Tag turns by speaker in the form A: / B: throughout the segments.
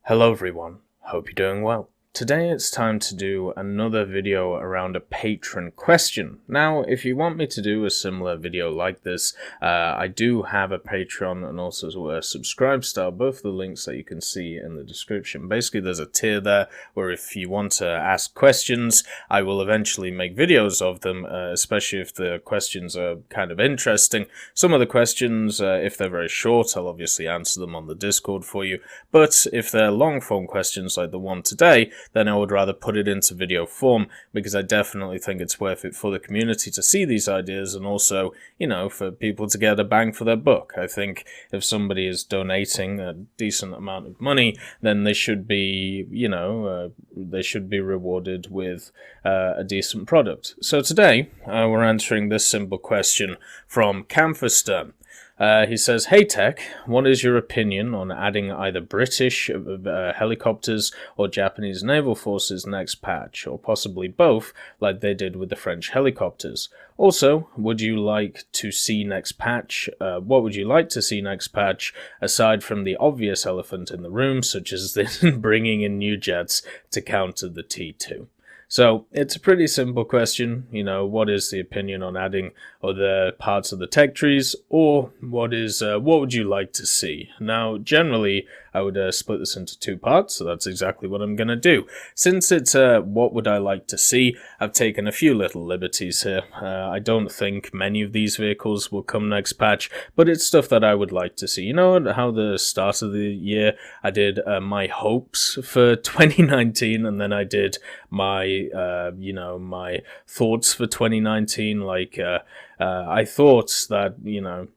A: Hello everyone, hope you're doing well. Today it's time to do another video around a patron question. Now, if you want me to do a similar video like this, I do have a Patreon and also a subscribe style, both the links that you can see in the description. Basically, there's a tier there where if you want to ask questions, I will eventually make videos of them, especially if the questions are kind of interesting. Some of the questions, if they're very short, I'll obviously answer them on the Discord for you, but if they're long form questions like the one today, then I would rather put it into video form, because I definitely think it's worth it for the community to see these ideas, and also, you know, for people to get a bang for their buck. I think if somebody is donating a decent amount of money, then they should be, you know, they should be rewarded with a decent product. So today, we're answering this simple question from Camphor. He says, "Hey Tech, what is your opinion on adding either British helicopters or Japanese naval forces next patch, or possibly both, like they did with the French helicopters? Also, would you like to see next patch? What would you like to see next patch, aside from the obvious elephant in the room, such as bringing in new jets to counter the T2? So it's a pretty simple question, you know, what is the opinion on adding other parts of the tech trees, or what would you like to see? Now, generally, I would split this into two parts, so that's exactly what I'm going to do. Since it's what would I like to see, I've taken a few little liberties here. I don't think many of these vehicles will come next patch, but it's stuff that I would like to see. You know how the start of the year I did my hopes for 2019, and then I did my my thoughts for 2019. Like I thought that, you know,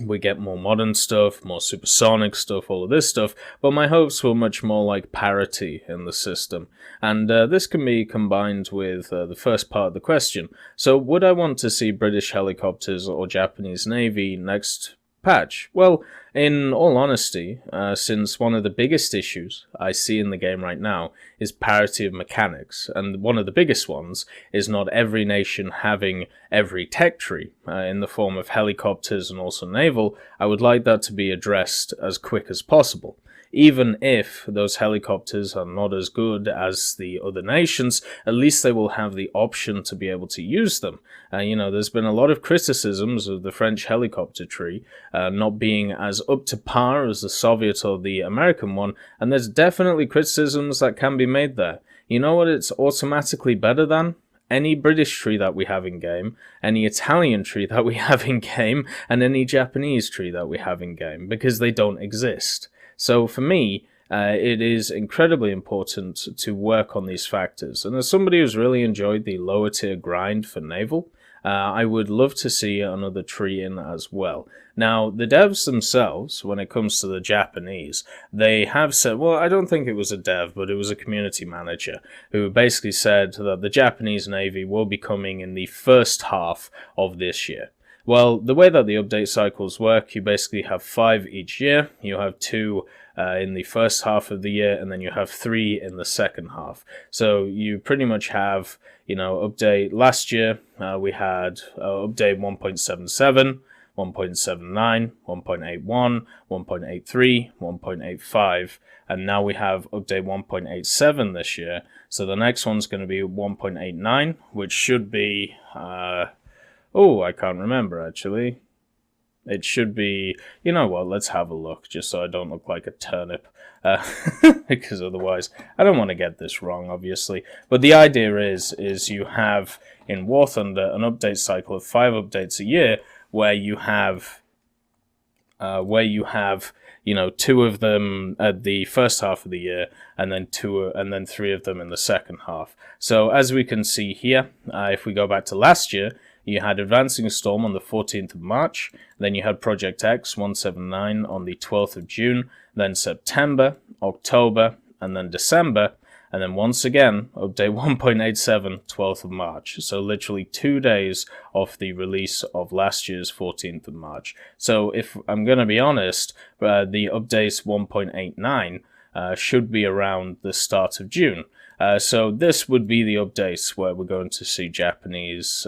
A: we get more modern stuff, more supersonic stuff, all of this stuff, but my hopes were much more like parity in the system. And this can be combined with the first part of the question. So would I want to see British helicopters or Japanese Navy next patch? Well, in all honesty, since one of the biggest issues I see in the game right now is parity of mechanics, and one of the biggest ones is not every nation having every tech tree in the form of helicopters and also naval, I would like that to be addressed as quick as possible. Even if those helicopters are not as good as the other nations, at least they will have the option to be able to use them. You know, there's been a lot of criticisms of the French helicopter tree not being as up to par as the Soviet or the American one, and there's definitely criticisms that can be made there. You know what it's automatically better than? Any British tree that we have in game, any Italian tree that we have in game, and any Japanese tree that we have in game, because they don't exist. So for me, it is incredibly important to work on these factors. And as somebody who's really enjoyed the lower tier grind for naval, I would love to see another tree in as well. Now, the devs themselves, when it comes to the Japanese, they have said, well, I don't think it was a dev, but it was a community manager, who basically said that the Japanese Navy will be coming in the first half of this year. Well, the way that the update cycles work, you basically have 5 each year. You have 2 in the first half of the year, and then you have 3 in the second half. So you pretty much have, you know, update last year, we had update 1.77, 1.79, 1.81, 1.83, 1.85, and now we have update 1.87 this year. So the next one's going to be 1.89, which should be... oh, I can't remember, actually. It should be... You know what, let's have a look, just so I don't look like a turnip. Because otherwise, I don't want to get this wrong, obviously. But the idea is you have, in War Thunder, an update cycle of 5 updates a year, where you have, you know, 2 of them at the first half of the year, and then 3 of them in the second half. So, as we can see here, if we go back to last year, you had Advancing Storm on the 14th of March, then you had Project X 179 on the 12th of June, then September, October, and then December, and then once again, update 1.87, 12th of March. So literally 2 days off the release of last year's 14th of March. So if I'm going to be honest, the update 1.89 should be around the start of June. So this would be the updates where we're going to see Japanese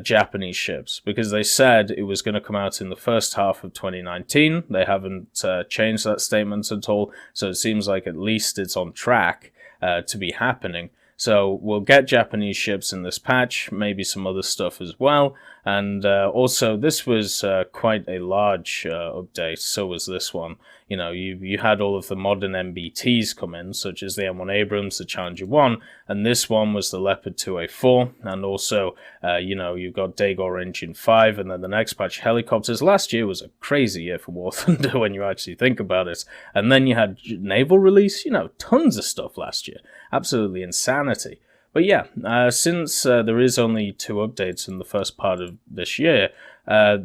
A: Japanese ships, because they said it was going to come out in the first half of 2019. They haven't changed that statement at all, so it seems like at least it's on track to be happening. So we'll get Japanese ships in this patch, maybe some other stuff as well. And also, this was quite a large update, so was this one. You know, you had all of the modern MBTs come in, such as the M1 Abrams, the Challenger 1, and this one was the Leopard 2A4, and also, you know, you've got Jaguar Engine 5, and then the next patch, helicopters. Last year was a crazy year for War Thunder when you actually think about it. And then you had naval release, you know, tons of stuff last year. Absolutely insanity. But yeah, since there is only 2 updates in the first part of this year,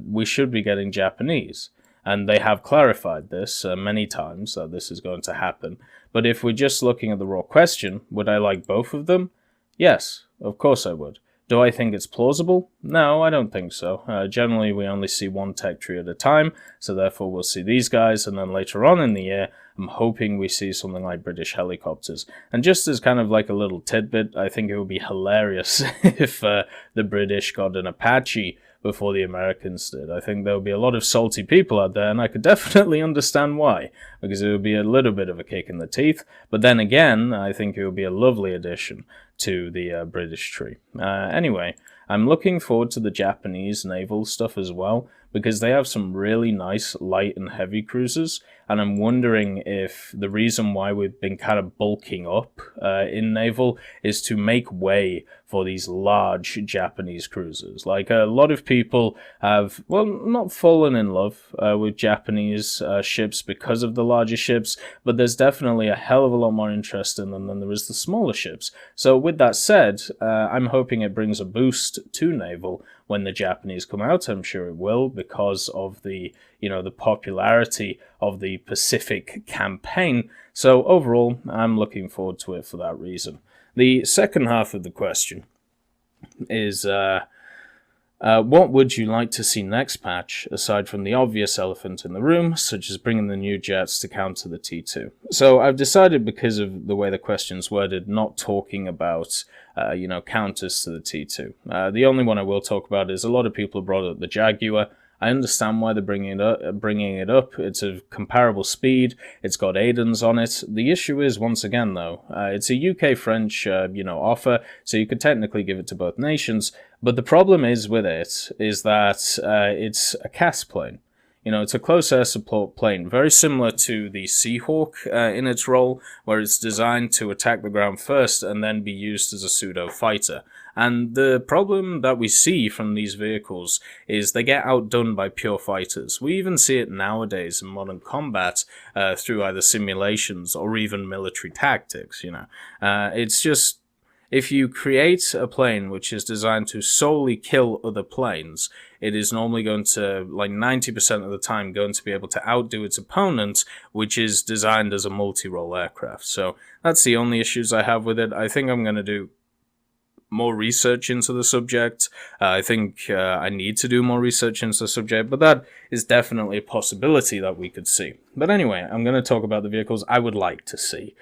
A: we should be getting Japanese. And they have clarified this many times, that this is going to happen. But if we're just looking at the raw question, would I like both of them? Yes, of course I would. Do I think it's plausible? No, I don't think so. Generally, we only see one tech tree at a time, so therefore we'll see these guys, and then later on in the year, I'm hoping we see something like British helicopters. And just as kind of like a little tidbit, I think it would be hilarious if the British got an Apache before the Americans did. I think there would be a lot of salty people out there, and I could definitely understand why, because it would be a little bit of a kick in the teeth. But then again, I think it would be a lovely addition to the British tree. Anyway, I'm looking forward to the Japanese naval stuff as well, because they have some really nice light and heavy cruisers, and I'm wondering if the reason why we've been kind of bulking up in naval is to make way for these large Japanese cruisers. Like, a lot of people have, well, not fallen in love with Japanese ships because of the larger ships, but there's definitely a hell of a lot more interest in them than there is the smaller ships. So with that said, I'm hoping it brings a boost to naval when the Japanese come out. I'm sure it will, because of the, you know, the popularity of the Pacific campaign. So overall, I'm looking forward to it for that reason. The second half of the question is, what would you like to see next patch, aside from the obvious elephant in the room, such as bringing the new jets to counter the T2? So I've decided, because of the way the question's worded, not talking about, you know, counters to the T2. The only one I will talk about is, a lot of people have brought up the Jaguar. I understand why they're bringing it up. It's a comparable speed. It's got Aidens on it. The issue is, once again, though, it's a UK-French, you know, offer, so you could technically give it to both nations. But the problem is with it is that it's a CAS plane. You know, it's a close air support plane, very similar to the Seahawk in its role, where it's designed to attack the ground first and then be used as a pseudo fighter. And the problem that we see from these vehicles is they get outdone by pure fighters. We even see it nowadays in modern combat through either simulations or even military tactics, you know. It's just, if you create a plane which is designed to solely kill other planes, it is normally going to, like 90% of the time, going to be able to outdo its opponent, which is designed as a multi-role aircraft. So that's the only issues I have with it. I think I'm going to do more research into the subject. I think I need to do more research into the subject, but that is definitely a possibility that we could see. But anyway, I'm going to talk about the vehicles I would like to see,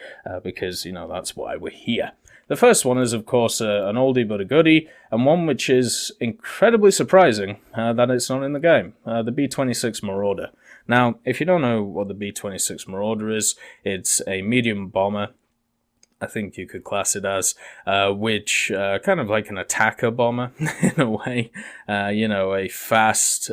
A: because, you know, that's why we're here. The first one is, of course, an oldie but a goodie, and one which is incredibly surprising that it's not in the game, the B26 Marauder. Now, if you don't know what the B26 Marauder is, it's a medium bomber, I think you could class it as, which kind of like an attacker bomber in a way, you know, a fast,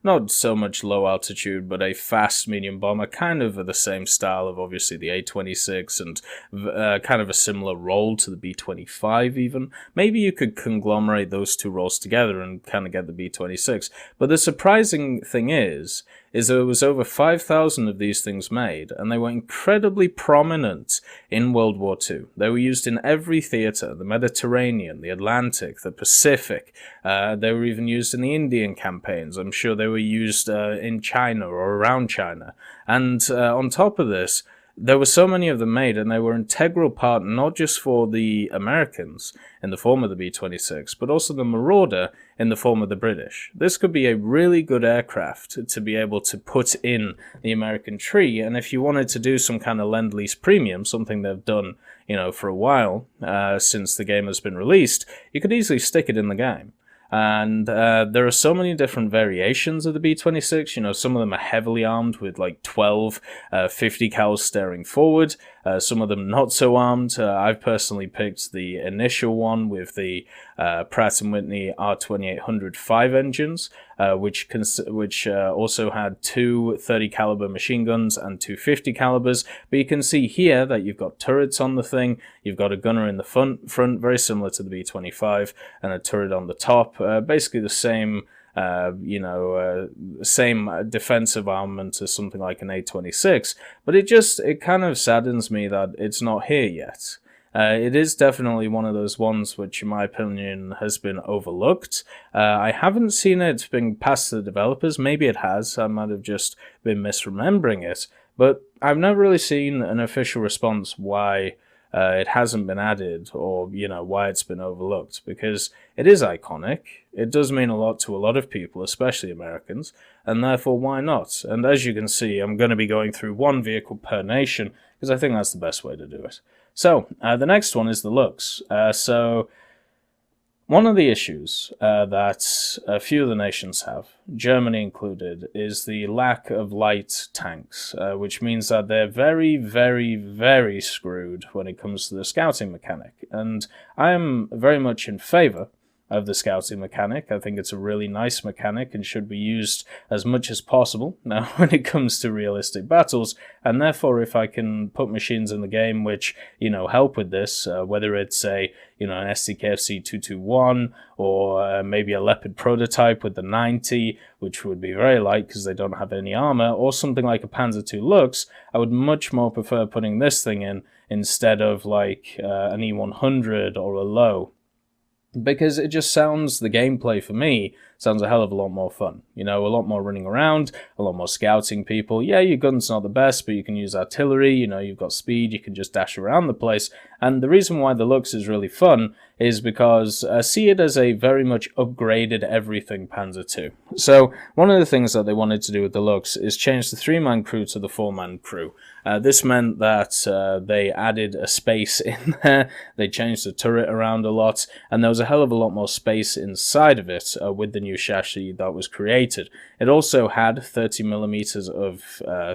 A: not so much low altitude, but a fast medium bomber, kind of the same style of obviously the A26 and kind of a similar role to the B25 even. Maybe you could conglomerate those two roles together and kind of get the B26. But the surprising thing is there was over 5,000 of these things made, and they were incredibly prominent in World War II. They were used in every theater, the Mediterranean, the Atlantic, the Pacific. They were even used in the Indian campaigns. I'm sure they were used in China or around China. And on top of this, there were so many of them made, and they were an integral part not just for the Americans in the form of the B-26, but also the Marauder in the form of the British. This could be a really good aircraft to be able to put in the American tree, and if you wanted to do some kind of Lend-Lease premium, something they've done, you know, for a while, since the game has been released, you could easily stick it in the game. And there are so many different variations of the B26. You know, some of them are heavily armed with like 12 50 cals staring forward. Some of them not so armed. I've personally picked the initial one with the Pratt & Whitney R2800 5 engines, which also had two 30 caliber machine guns and two 50 calibers. But you can see here that you've got turrets on the thing. You've got a gunner in the front, very similar to the B25, and a turret on the top. Basically the same. Same defensive armament as something like an A26, but it kind of saddens me that it's not here yet. It is definitely one of those ones which, in my opinion, has been overlooked. I haven't seen it being passed to the developers. Maybe it has. I might have just been misremembering it, but I've never really seen an official response why it hasn't been added, or why it's been overlooked, because it is iconic. It does mean a lot to a lot of people, especially Americans, and therefore why not? And as you can see, I'm going to be going through one vehicle per nation because I think that's the best way to do it. So the next one is the looks. So one of the issues that a few of the nations have, Germany included, is the lack of light tanks, which means that they're very, very, very screwed when it comes to the scouting mechanic. And I am very much in favor of the scouting mechanic. I think it's a really nice mechanic and should be used as much as possible now when it comes to realistic battles, and therefore if I can put machines in the game which help with this, whether it's an SDKFC 221 or maybe a Leopard prototype with the 90, which would be very light because they don't have any armor, or something like a Panzer II Lux, I would much more prefer putting this thing in instead of like an E100 or a low. Because it just sounds, the gameplay for me sounds a hell of a lot more fun. A lot more running around, a lot more scouting people. Yeah, your gun's not the best, but you can use artillery, you've got speed, you can just dash around the place. And the reason why the looks is really fun is because I see it as a very much upgraded everything Panzer II. So one of the things that they wanted to do with the looks is change the 3-man crew to the 4-man crew. This meant that they added a space in there, they changed the turret around a lot, and there was a hell of a lot more space inside of it with the new chassis that was created. It also had 30mm of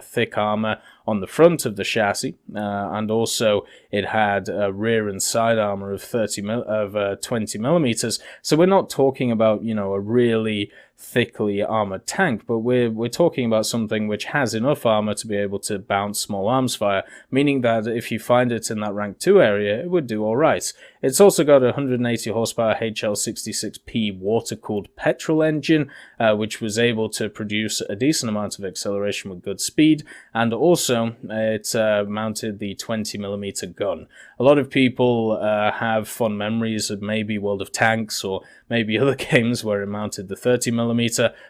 A: thick armor on the front of the chassis, and also it had a rear and side armor of 20mm. So we're not talking about a really thickly armored tank, but we're talking about something which has enough armor to be able to bounce small arms fire, meaning that if you find it in that rank 2 area, it would do all right. It's also got a 180 horsepower HL66P water-cooled petrol engine, which was able to produce a decent amount of acceleration with good speed, and also it mounted the 20mm gun. A lot of people have fond memories of maybe World of Tanks or maybe other games where it mounted the 30mm,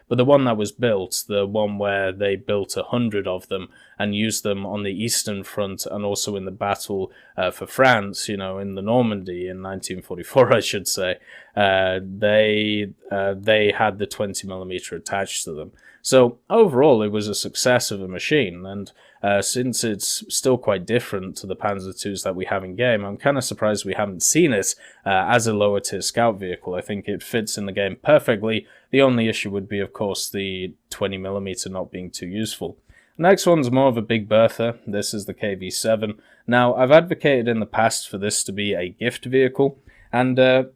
A: but the one that was built, the one where they built 100 of them and used them on the Eastern Front and also in the battle for France, in the Normandy in 1944, I should say, they had the 20mm attached to them. So overall, it was a success of a machine, and since it's still quite different to the Panzer IIs that we have in game, I'm kind of surprised we haven't seen it as a lower tier scout vehicle. I think it fits in the game perfectly. The only issue would be, of course, the 20mm not being too useful. Next one's more of a big Bertha. This is the KV7. Now, I've advocated in the past for this to be a gift vehicle, and the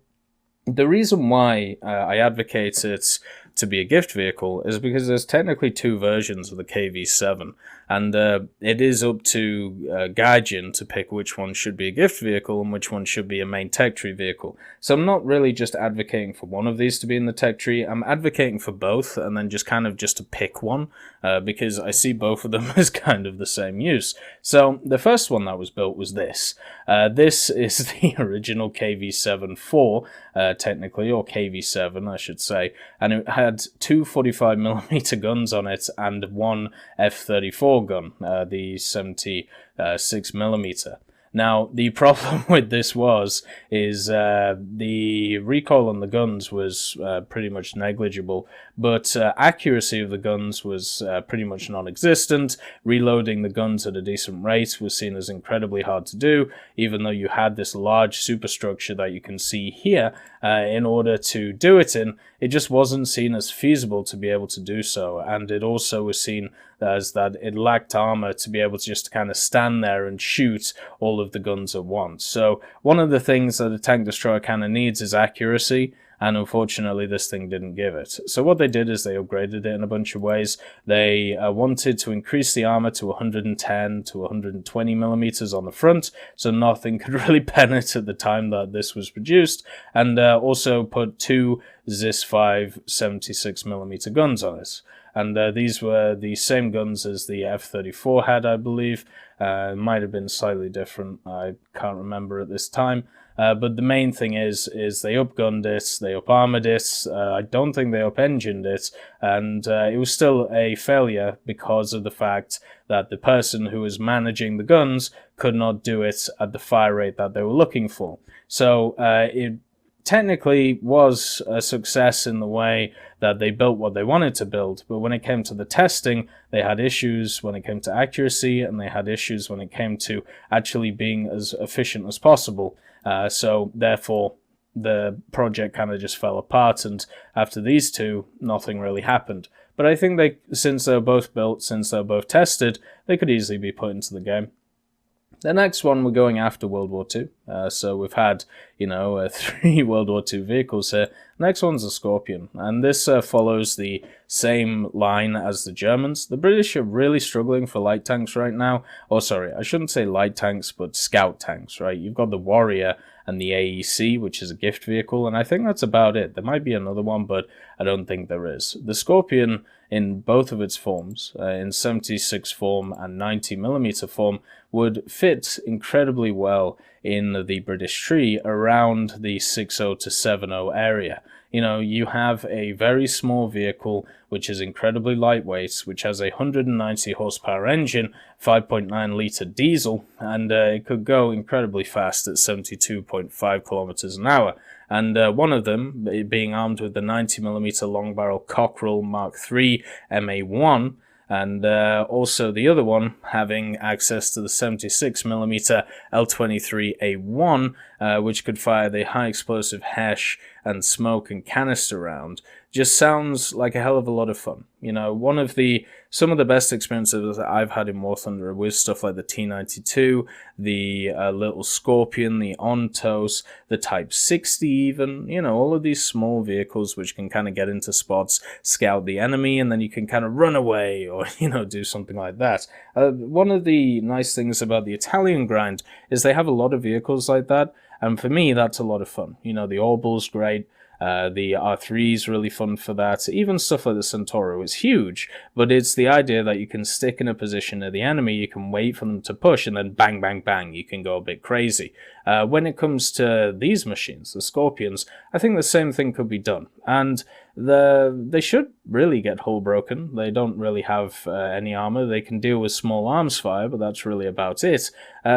A: reason why I advocate it to be a gift vehicle is because there's technically two versions of the KV7, and it is up to Gaijin to pick which one should be a gift vehicle and which one should be a main tech tree vehicle. So I'm not really just advocating for one of these to be in the tech tree, I'm advocating for both, and then just to pick one, because I see both of them as kind of the same use. So the first one that was built was this. This is the original KV7-4, technically, or KV7 I should say, and it had two 45mm guns on it and one F-34 gun, the 76mm. Now, the problem with this is the recoil on the guns was pretty much negligible, but accuracy of the guns was pretty much non-existent. Reloading the guns at a decent rate was seen as incredibly hard to do, even though you had this large superstructure that you can see here in order to do it in. It just wasn't seen as feasible to be able to do so, and it also was seen as that it lacked armor to be able to just kind of stand there and shoot all of the guns at once. So one of the things that a tank destroyer kind of needs is accuracy, and unfortunately this thing didn't give it. So what they did is they upgraded it in a bunch of ways. They wanted to increase the armor to 110 to 120 millimeters on the front, so nothing could really pen it at the time that this was produced, and also put two ZIS 5 76 millimeter guns on it. And these were the same guns as the F-34 had, I believe. Might have been slightly different, I can't remember at this time. But the main thing is they upgunned it, they up-armored it, I don't think they up-engined it, and it was still a failure because of the fact that the person who was managing the guns could not do it at the fire rate that they were looking for. So it technically was a success in the way that they built what they wanted to build, but when it came to the testing, they had issues when it came to accuracy, and they had issues when it came to actually being as efficient as possible. So therefore, the project kind of just fell apart, and after these two, nothing really happened. But I think since they're both built, since they're both tested, they could easily be put into the game. The next one, we're going after World War II. So we've had, 3 World War II vehicles here. Next one's the Scorpion, and this follows the same line as the Germans. The British are really struggling for light tanks right now. Oh, sorry, I shouldn't say light tanks, but scout tanks, right? You've got the Warrior and the AEC, which is a gift vehicle, and I think that's about it. There might be another one, but I don't think there is. The Scorpion, in both of its forms, in 76 form and 90mm form, would fit incredibly well in the British tree around the 60 to 70 area. You have a very small vehicle which is incredibly lightweight, which has a 190 horsepower engine, 5.9 litre diesel, and it could go incredibly fast at 72.5 kilometers an hour. And one of them being armed with the 90mm long barrel Cockerel Mark III MA1, and also the other one having access to the 76mm L23A1, which could fire the high explosive HESH and smoke and canister round. Just sounds like a hell of a lot of fun. Some of the best experiences that I've had in War Thunder with stuff like the T92, the Little Scorpion, the Ontos, the Type 60 even, all of these small vehicles which can kind of get into spots, scout the enemy, and then you can kind of run away or, do something like that. One of the nice things about the Italian grind is they have a lot of vehicles like that, and for me, that's a lot of fun. The Orbul's great. The R3 is really fun for that. Even stuff like the Centauro is huge, but it's the idea that you can stick in a position near the enemy, you can wait for them to push, and then bang, bang, bang, you can go a bit crazy. When it comes to these machines, the Scorpions, I think the same thing could be done. And they should really get hull broken. They don't really have any armor. They can deal with small arms fire, but that's really about it.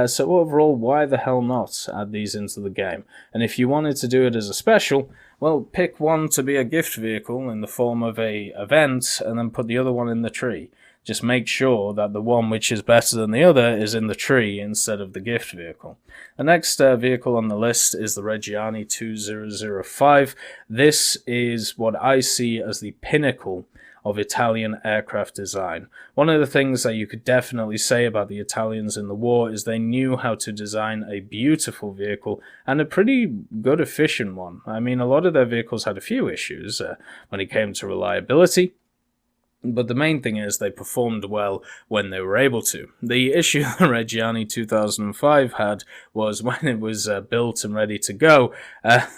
A: So overall, why the hell not add these into the game? And if you wanted to do it as a special, well, pick one to be a gift vehicle in the form of a event, and then put the other one in the tree. Just make sure that the one which is better than the other is in the tree instead of the gift vehicle. The next vehicle on the list is the Radeon 2005. This is what I see as the pinnacle of Italian aircraft design. One of the things that you could definitely say about the Italians in the war is they knew how to design a beautiful vehicle, and a pretty good efficient one. I mean, a lot of their vehicles had a few issues when it came to reliability, but the main thing is they performed well when they were able to. The issue the Radeon 2005 had was when it was built and ready to go,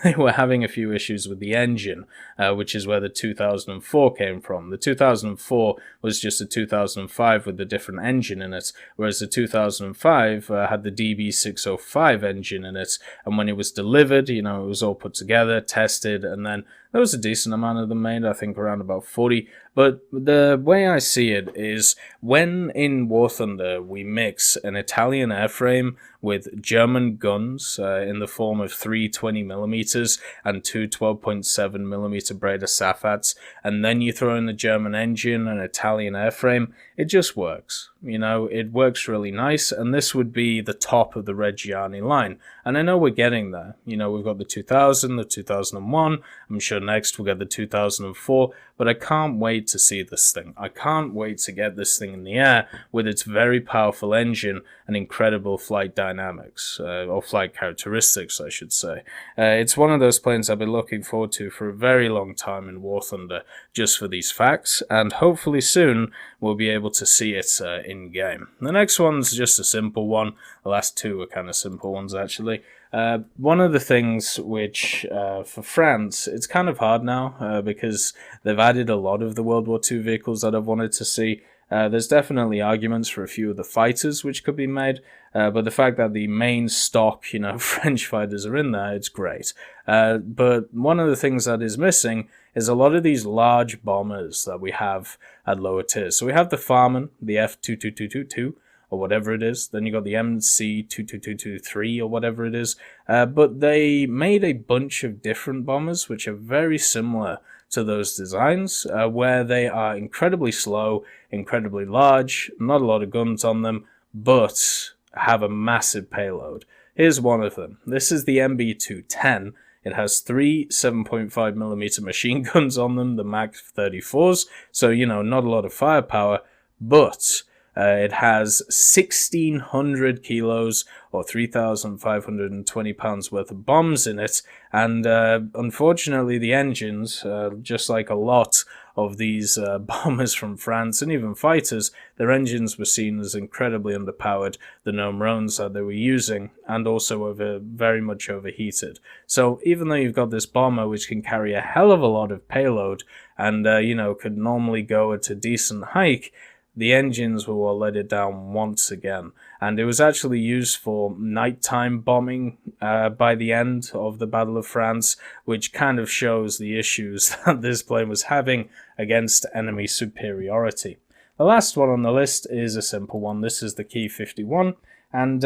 A: they were having a few issues with the engine, which is where the 2004 came from. The 2004 was just a 2005 with a different engine in it, whereas the 2005 had the DB605 engine in it, and when it was delivered, it was all put together, tested, and then There was a decent amount of them made, I think around about 40. But the way I see it is when in War Thunder we mix an Italian airframe with German guns in the form of 3 20mm and 2 12.7mm Breda Safats, and then you throw in the German engine and Italian airframe, it just works. You know, it works really nice, and this would be the top of the Reggiani line. And I know we're getting there. You know, we've got the 2000, the 2001, I'm sure next we'll get the 2004, but I can't wait to see this thing. I can't wait to get this thing in the air with its very powerful engine and incredible flight dynamics, or flight characteristics, I should say. It's one of those planes I've been looking forward to for a very long time in War Thunder, just for these facts, and hopefully soon we'll be able to see it in-game. The next one's just a simple one. The last two are kind of simple ones, actually. One of the things which, for France, it's kind of hard now because they've added a lot of the World War II vehicles that I've wanted to see. There's definitely arguments for a few of the fighters which could be made, but the fact that the main stock, you know, French fighters are in there, it's great. But one of the things that is missing is a lot of these large bombers that we have at lower tiers. So we have the Farman, the F-2222, or whatever it is. Then you got the MC-22223 or whatever it is. But they made a bunch of different bombers which are very similar to those designs, where they are incredibly slow, incredibly large, not a lot of guns on them, but have a massive payload. Here's one of them. This is the MB210. It has 3 7.5mm machine guns on them, the Mag 34s, so, you know, not a lot of firepower, but it has 1,600 kilos or 3,520 pounds worth of bombs in it, and unfortunately the engines, just like a lot of these bombers from France and even fighters, their engines were seen as incredibly underpowered, the Nomrones that they were using, and also very much overheated. So even though you've got this bomber which can carry a hell of a lot of payload and, you know, could normally go at a decent hike, the engines were what let it down once again, and it was actually used for nighttime bombing by the end of the Battle of France, which kind of shows the issues that this plane was having against enemy superiority. The last one on the list is a simple one. This is the Key 51, and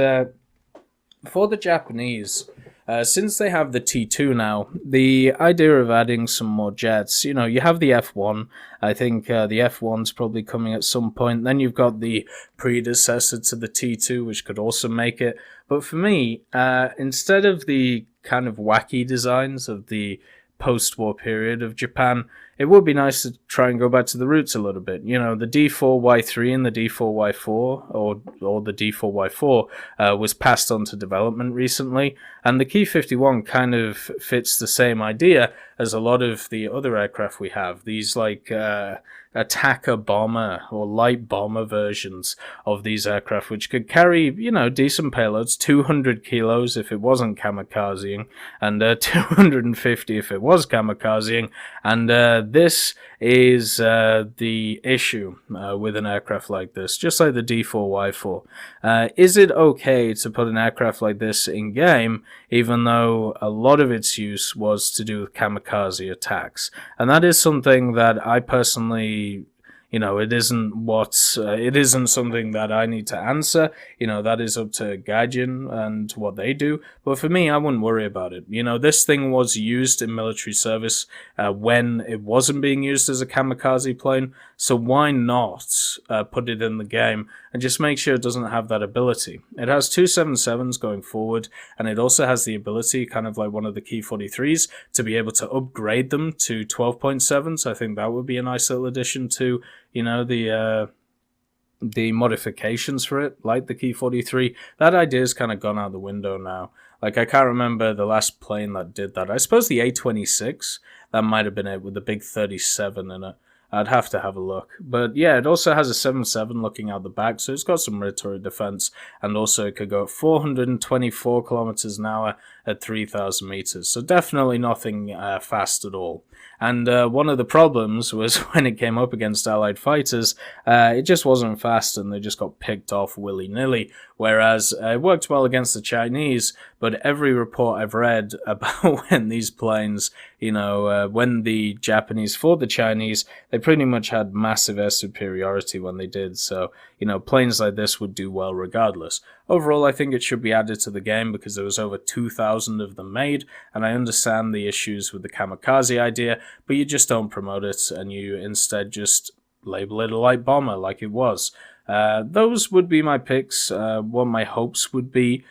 A: for the Japanese, since they have the T2 now, the idea of adding some more jets, you know, you have the F1. I think the F1's probably coming at some point. Then you've got the predecessor to the T2, which could also make it. But for me, instead of the kind of wacky designs of the post-war period of Japan, it would be nice to try and go back to the roots a little bit. You know, the D4Y3 and the D4Y4, or the D4Y4, was passed on to development recently, and the Key 51 kind of fits the same idea as a lot of the other aircraft we have. These, like, attacker bomber or light bomber versions of these aircraft, which could carry, you know, decent payloads, 200 kilos if it wasn't kamikazing, and 250 if it was kamikazing, and this is the issue with an aircraft like this, just like the D4Y4. Is it okay to put an aircraft like this in game, even though a lot of its use was to do with kamikaze attacks? And that is something that I personally, you know, it isn't something that I need to answer. You know, that is up to Gaijin and what they do. But for me, I wouldn't worry about it. You know, this thing was used in military service when it wasn't being used as a kamikaze plane. So why not put it in the game and just make sure it doesn't have that ability? It has 2 7.7s going forward, and it also has the ability, kind of like one of the Key 43s, to be able to upgrade them to 12.7s. I think that would be a nice little addition to, you know, the modifications for it, like the Key 43. That idea's kind of gone out the window now. Like, I can't remember the last plane that did that. I suppose the A26, that might have been it, with the big 37 in it. I'd have to have a look. But yeah, it also has a 7.7 looking out the back, so it's got some rear turret defense, and also it could go at 424 kilometers an hour at 3,000 meters. So definitely nothing fast at all. And one of the problems was when it came up against Allied fighters, it just wasn't fast and they just got picked off willy-nilly. Whereas it worked well against the Chinese, but every report I've read about when these planes You know, when the Japanese fought the Chinese, they pretty much had massive air superiority when they did. So, you know, planes like this would do well regardless. Overall, I think it should be added to the game because there was over 2,000 of them made, and I understand the issues with the kamikaze idea, but you just don't promote it, and you instead just label it a light bomber like it was. Those would be my picks. What my hopes would be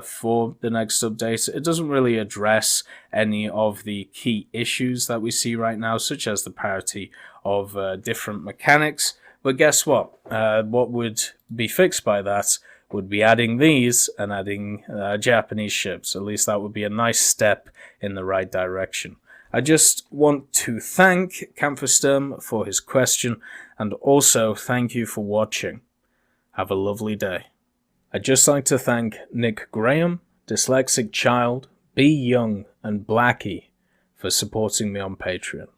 A: for the next update. It doesn't really address any of the key issues that we see right now, such as the parity of different mechanics. But guess what? What would be fixed by that would be adding these and adding Japanese ships. At least that would be a nice step in the right direction. I just want to thank Kampfersturm for his question, and also thank you for watching. Have a lovely day. I'd just like to thank Nick Graham, Dyslexic Child, B Young, and Blackie for supporting me on Patreon.